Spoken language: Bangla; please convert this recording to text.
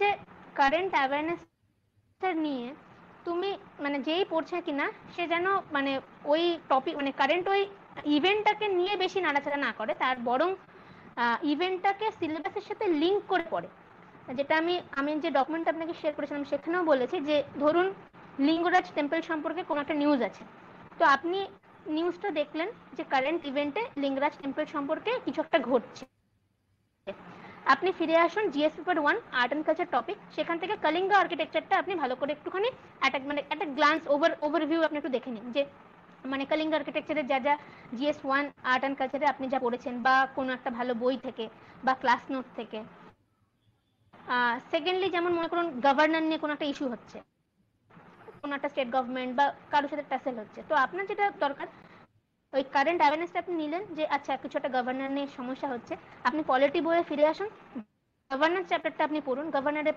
যে কারেন্ট অ্যাওয়ারনেস নিয়ে তুমি মানে যেই পড়ছে কিনা সে যেন মানে ওই টপিক মানে কারেন্ট ওই ইভেন্টটাকে নিয়ে বেশি নাড়াচাড়া না করে, তার বরং ইভেন্টটাকে সিলেবাসের সাথে লিঙ্ক করে পড়ে। যেটা আমি আমি যে ডকুমেন্ট আপনাকে শেয়ার করেছিলাম সেখানেও বলেছি যে ধরুন লিঙ্গরাজ টেম্পল সম্পর্কে কোনো একটা নিউজ আছে, তো আপনি নিউজটা দেখলেন যে কারেন্ট ইভেন্টে লিঙ্গরাজ টেম্পল সম্পর্কে কিছু একটা ঘটছে, আপনি ফিরে আসুন GS paper 1 art and culture topic, সেখান থেকে কলিঙ্গা আর্কিটেকচারটা আপনি ভালো করে একটুখানি মানে একটা গ্লান্স ওভারভিউ আপনি একটু দেখে নিন যে মানে কলিঙ্গা আর্কিটেকচারের যা যা জিএস 1 আর্ট অ্যান্ড কালচারে আপনি যা পড়েছেন বা কোনো একটা ভালো বই থেকে বা ক্লাস নোট থেকে। সেকেন্ডলি যেমন মনে করুন গভর্নর নিয়ে কোনো একটা ইস্যু হচ্ছে, কোনো একটা স্টেট গভর্নমেন্ট বা কারোর সাথে টাসেল হচ্ছে, তো আপনার যেটা দরকার ওই কারেন্ট অ্যাওয়ারনেসটা আপনি নিলেন যে আচ্ছা কিছু একটা গভর্নর নিয়ে সমস্যা হচ্ছে, আপনি পলিটি বইয়ে ফিরে আসুন, গভর্নর চ্যাপ্টারটা আপনি পড়ুন, গভর্নরের